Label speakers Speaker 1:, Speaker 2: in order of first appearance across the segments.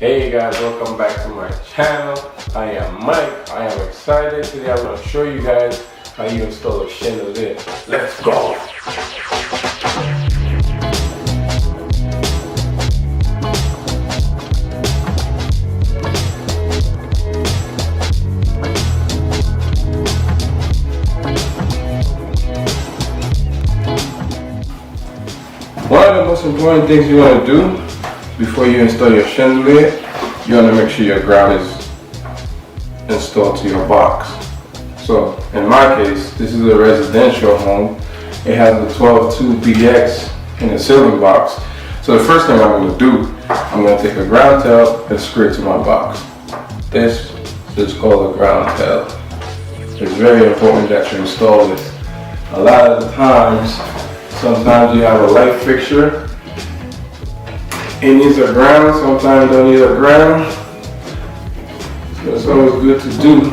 Speaker 1: Hey guys, welcome back to my channel. I am Mike. I am excited. Today I'm going to show you guys how you install a chandelier. Let's go! One of the most important things you want to do before you install your chandelier, you want to make sure your ground is installed to your box. So in my case, this is a residential home. It has a 12-2 BX in a ceiling box. So the first thing I'm going to do, I'm going to take a ground tail and screw it to my box. This is called a ground tail. It's very important that you install this. A lot of the times, sometimes you have a light fixture. It needs a ground, sometimes don't need a ground. So it's always good to do.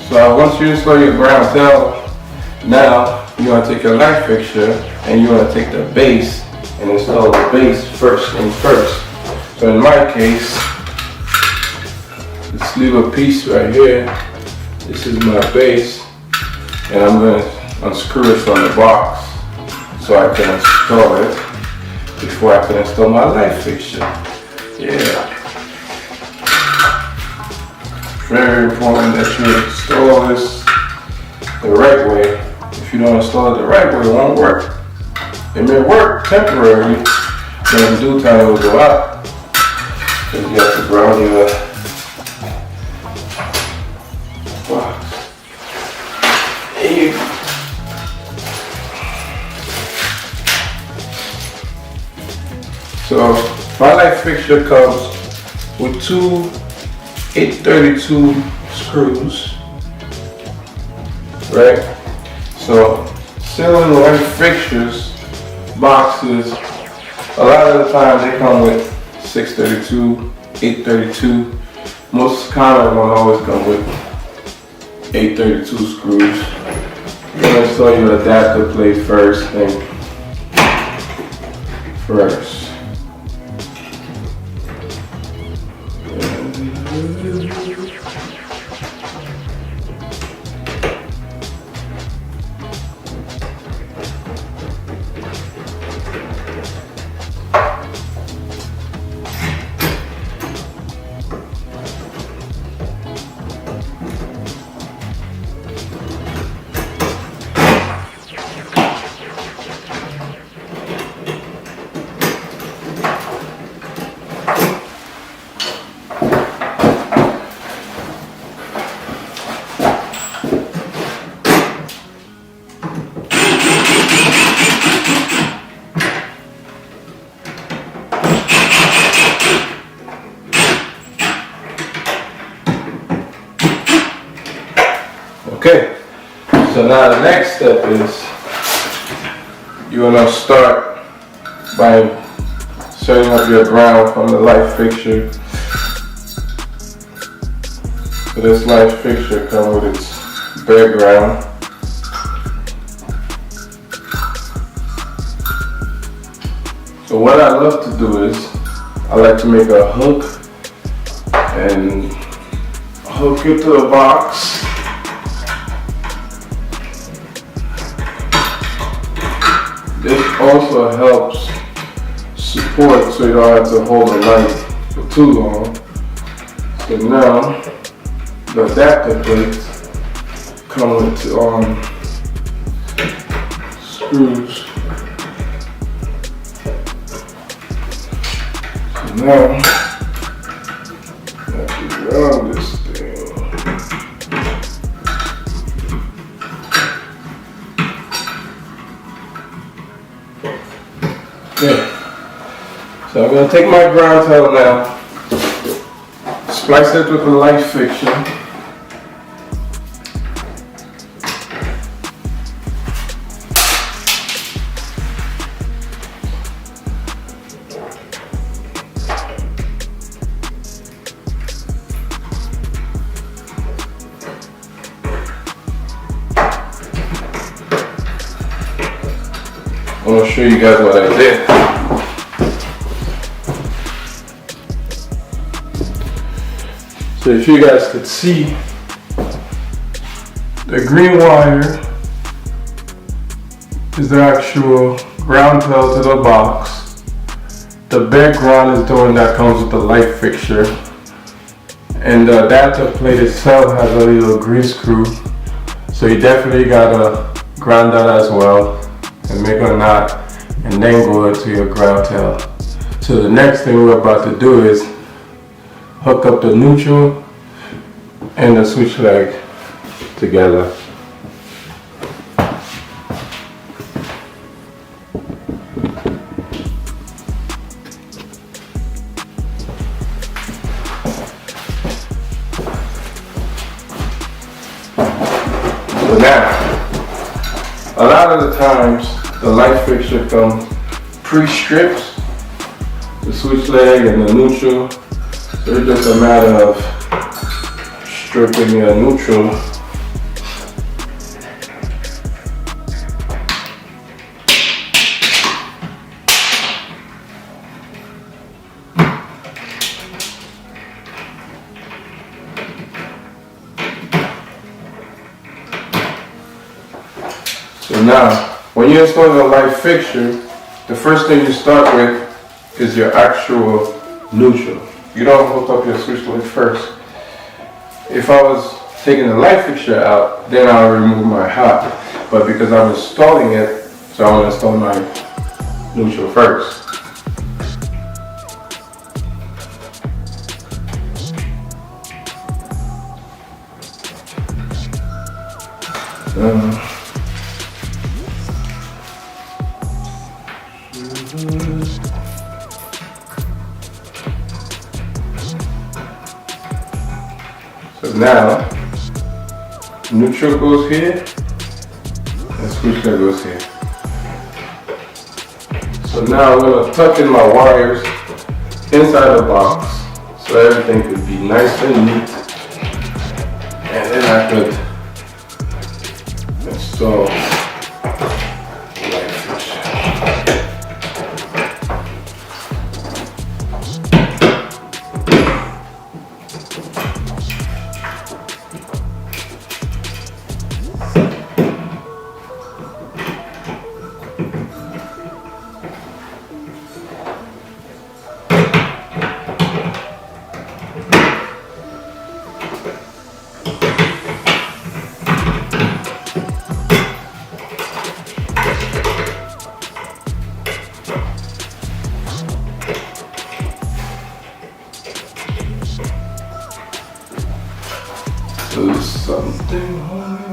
Speaker 1: So once you install your ground tail, now you want to take your light fixture and you want to take the base and install the base first thing first. So in my case, let's leave a piece right here. This is my base and I'm going to unscrew it from the box so I can install it before I can install my light fixture. Yeah. Very important that you install this the right way. If you don't install it the right way, it won't work. It may work temporarily, but in due time it will go out. Because you have to ground your box. So my light fixture comes with two 832 screws, right? So ceiling light fixtures boxes, a lot of the time they come with 632, 832. Most common one always come with 832 screws. You're going to install your adapter plate first thing first. Okay, so now the next step is you want to start by setting up your ground from the light fixture. So this light fixture comes with its bare ground. So what I love to do is I like to make a hook and hook it to the box. This also helps support so you don't have to hold the light for too long. So now the adapter plates come with screws. So now I have to ground this thing. Okay, so I'm going to take my ground tail now, splice it with a light fixture. I'm going to show you guys what I did. So if you guys could see, the green wire is the actual ground tail to the box. The background is the one that comes with the light fixture. And the adapter plate itself has a little grease screw. So you definitely gotta ground that as well and make a knot and then go into your ground tail. So the next thing we're about to do is hook up the neutral and the switch leg together. So now, a lot of the times the light fixture comes pre-stripped, the switch leg and the neutral. So it's just a matter of stripping your neutral. So now, when you install the light fixture, the first thing you start with is your actual neutral. You don't hook up your switch leg first. If I was taking the light fixture out, then I'll remove my hot. But because I'm installing it, so I want to install my neutral first. So now, neutral goes here, and switch leg goes here. So now I'm going to tuck in my wires inside the box so everything could be nice and neat. And then I could install the light fixture. Do something on it.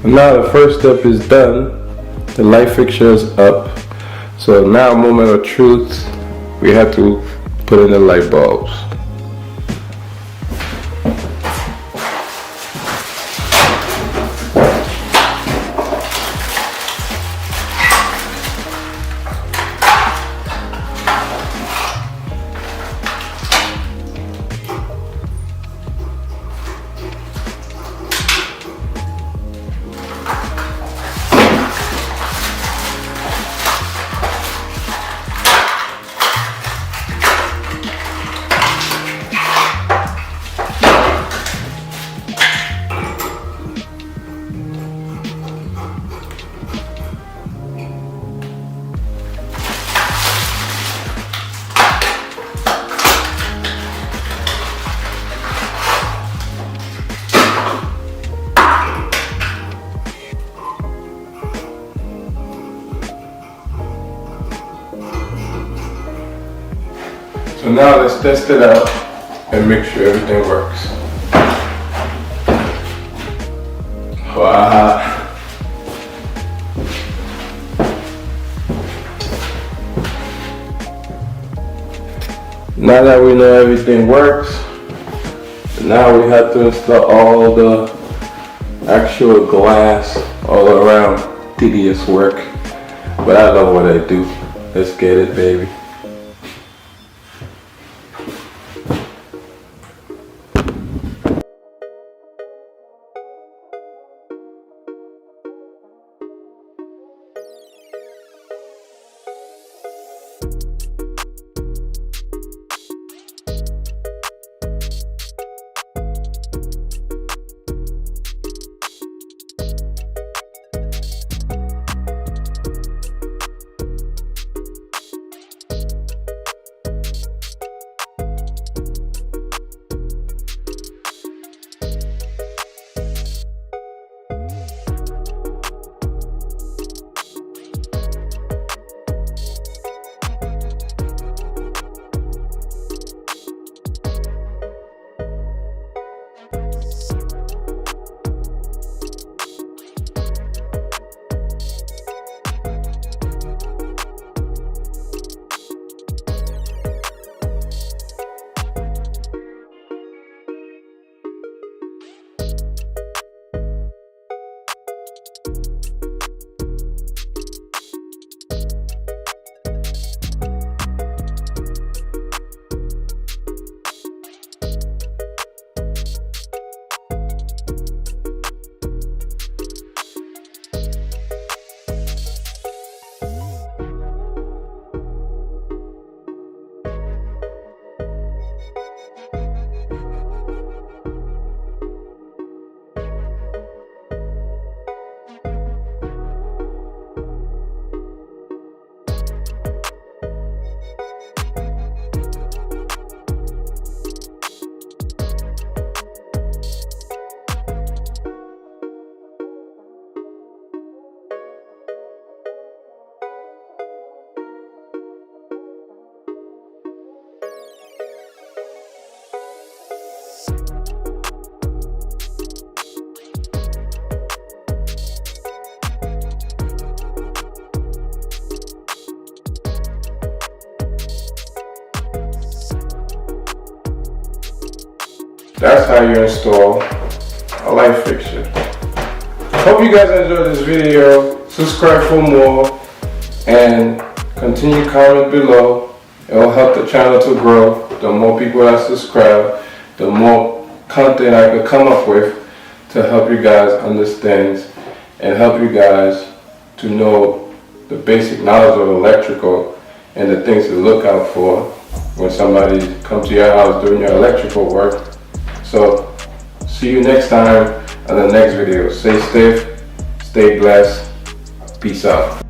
Speaker 1: Now the first step is done. The light fixture is up. So now, moment of truth, we have to put in the light bulbs. So now let's test it out and make sure everything works. Wow. Now that we know everything works, now we have to install all the actual glass all around. Tedious work, but I love what I do. Let's get it, baby. That's how you install a light fixture. Hope you guys enjoyed this video. Subscribe for more and continue comment below. It will help the channel to grow. The more people that subscribe, the more content I can come up with to help you guys understand and help you guys to know the basic knowledge of electrical and the things to look out for when somebody comes to your house doing your electrical work. So, see you next time on the next video. Stay safe, stay blessed, peace out.